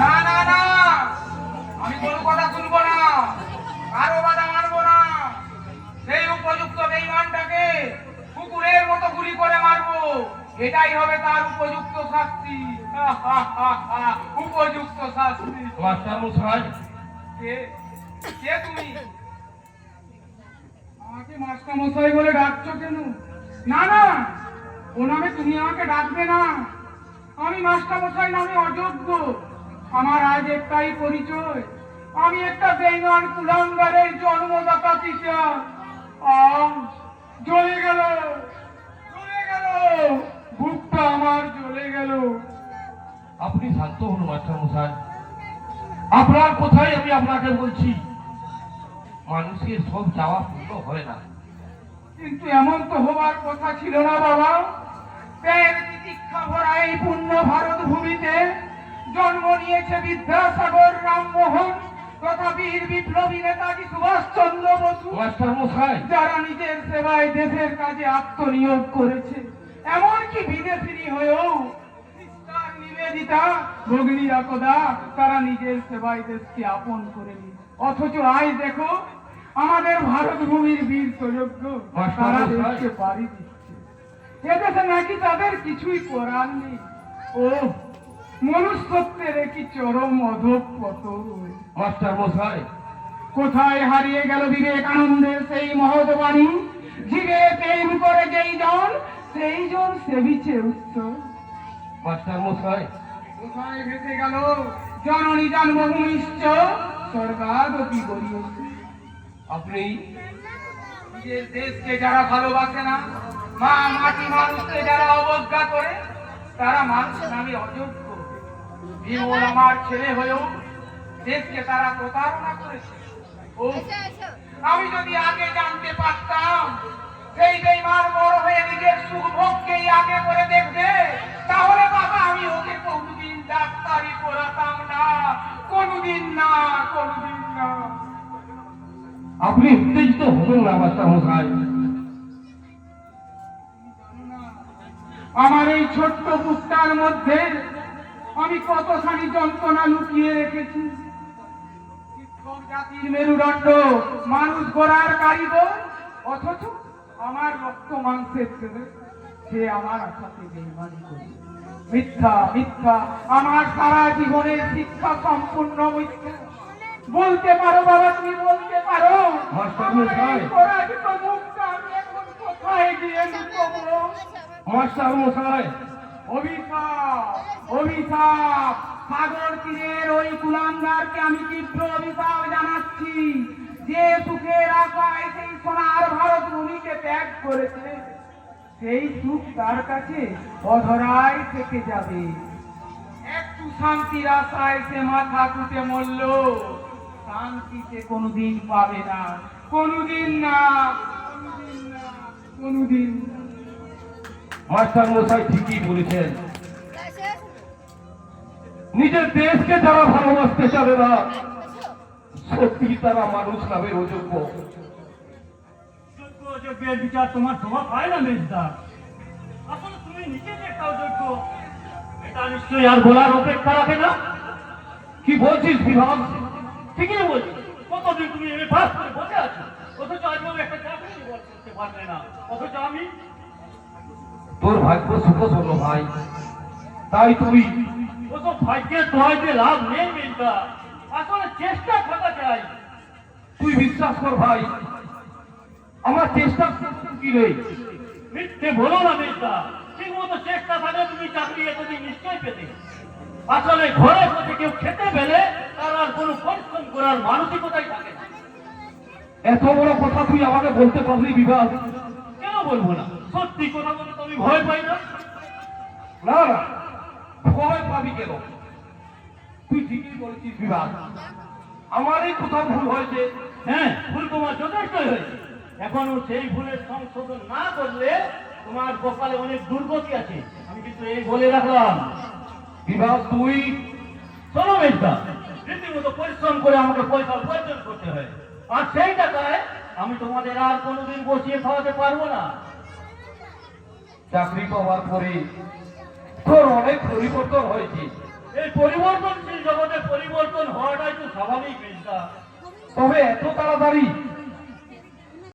না না না, আমি কোনো কথা শুনবো না, কারো বাধা মানবো না। সেই উপযুক্ত বেঈমানটাকে কুকুরের মতো গুলি করে মারবো, এটাই হবে তার উপযুক্ত শাস্তি। উপযুক্ত শাস্তি। মাস্টার মশাই, কে কে তুমি? আমাকে মাস্টার মশাই বলে ডাকছো কেন? না না, ও নামে তুমি আমাকে ডাকবে না। আমি মাস্টার মশাই নামে অযোগ্য। আমার আজ একটাই পরিচয়, আমি একটা বেঈমান কুলাঙ্গারের জন্মদাতা টিচার। জ্বলে গেল, জ্বলে গেল, বুকটা আমার জ্বলে গেল। আপনি শান্ত হন মাস্টার মশাই। আপনার কোথায় আমি আপনাকে বলছি, মানুষের সব চাওয়া পূর্ণ হয় না। কিন্তু এমন তো হবার কথা ছিল না বাবা। প্রেম তিতিক্ষা ভরা এই পূর্ণ ভারত ভূমিতে জন্ম নিয়েছে বিদ্যাসাগর, রামমোহন তথা বীর বিপ্লবী নেতাজি সুভাষচন্দ্র বসু, মাস্টার মশাই, যারা নিজের সেবায় দেশের কাজে আত্মনিয়োগ করেছে। এমনকি বিদেশিনী হয়েও সিস্টার নিবেদিতা, ভগ্নী একদা, তারা নিজের সেবায় দেশকে আপন করে নিয়েছে। অথচ আজ দেখো আমাদের ভারত ভূমির বীর সৈন্য তারা দেশকে পাড়ি দিচ্ছে। এদেশে নাকি তাদের কিছুই করার নেই। ও মনুষ্যত্বের কি চরম অধঃপতন। মাস্টার মশাই, কোথায় হারিয়ে গেল বিবেকানন্দের সেই মহৎ বাণী, জীবে প্রেম করে যেই জন সেই জন সেবিছে উচ্চ। মাস্টার মশাই, কোথায় ভেসে গেল জননী জন্মভূমিশ্চ স্বর্গাদপি গরীয়সী। আপনি নিজের দেশকে যারা ভালোবাসে না, মা মাটি মানুষকে যারা অবজ্ঞা করে, তারা মানুষ নামে অযোগ্য। বিমল আমার ছেলে হয়েও দেশকে তারা প্রতারণা করেছে। ও আমি যদি আগে জানতে পারতাম সেই বেঈমান বড় হয়ে নিজের সুখ ভোগকেই আগে করে দেখবে, তাহলে বাবা আমি ওকে কোনোদিন ডাক্তারি পড়াতাম না, কোনোদিন না, কোনোদিন না। আপনি উত্তেজিত হবেন না মাস্টার মশাই। আমার এই ছোট্ট বুকটার মধ্যে আমি কতখানি যন্ত্রণা লুকিয়ে রেখেছি। শিক্ষক জাতির মেরুদণ্ড, মানুষ গড়ার কারিগর, অথচ আমার রক্ত মাংসের ছেলে সে আমার আশাতে বেঈমানি করে। মিথ্যা মিথ্যা, আমার সারা জীবনের শিক্ষা সম্পূর্ণ মিথ্যা। বলতে পারো বাবা, তুমি বলতে পারো মাস্টার মশাই, পরাজিত মুখটা আমি এখন কোথায় গিয়ে লুকোবো? মাস্টার মশাই, অভিশাপ, অভিশাপ, সাগর তীরের ওই কুলাঙ্গারকে আমি তীব্র অভিশাপ জানাচ্ছি, যে সুখের আশায় সেই সোনার ভারত ভূমিকে ত্যাগ করেছে, সেই সুখ তার কাছে অধরাই থেকে যাবে। একটু শান্তির আশায় সে মাথা কুটে মরল, শান্তিতে কোনোদিন পাবে না, কোনোদিন না, কোনোদিন না, কোনোদিন না। মাস্টার মশাই ঠিকই বলেছেন। নিজের দেশকে যারা ভালোবাসতে চাবে না, সত্যি তারা মানুষ নামে অযোগ্য। অযোগ্যের বিচার তোমার শোভা পায় না মেজদার। আসলে তুমি নিজে যে একটা অযোগ্য, এটা নিশ্চয়ই আর বলার অপেক্ষা রাখে না। কি বলছিস বিভাগ? ঠিকই বলছি। কতদিন তুমি এমএ পাস করে বসে আছো, অথচ আজ একটা চাকরি করতে পারবে না। অথচ আমি, তোর ভাগ্য সুখশূন্য ভাই, তাই তুই ওসব ভাগ্যের দোহাইতে লাভ নেই মেজদার। আসলে চেষ্টা থাকা চাই। তুই বিশ্বাস কর ভাই, আমার চেষ্টা কি নেই। মিথ্যে বলো না মেজদার। ঠিক মতো চেষ্টা থাকলে তুমি চাকরি এতদিন নিশ্চয়ই পেতে। আসলে ঘরে বসে কেউ খেতে পেলে তার আর কোনো পরিশ্রম করার মানসিকতাই থাকে না। এত বড় কথা তুই আমাকে বলতে পারলি বিভাগ? কেন বলবো না? সত্যি কথা বলে তো আমি ভয় পাই না। না না, ভয় পাবি কেন? তুই ঠিকই বলেছিস বিভাগ, আমারই কোথাও ভুল হয়েছে। হ্যাঁ, ভুল তোমার যথেষ্টই হয়েছে। এখনো সেই ভুলের সংশোধন না করলে তোমার কপালে অনেক দুর্গতি আছে, আমি কিন্তু এই বলে রাখলাম। বিভাগ তুই শোনো মেজদার, রীতিমতো পরিশ্রম করে আমাকে পয়সা উপার্জন করতে হয়, আর সেই টাকায় আমি তোমাদের আর কোনোদিন বসিয়ে খাওয়াতে পারবো না। চাকরি পাওয়ার পরে তোর অনেক পরিবর্তন হয়েছে, এই পরিবর্তনশীল জগতে পরিবর্তন হওয়াটাই তো স্বাভাবিক মেজদা। তবে এত তাড়াতাড়ি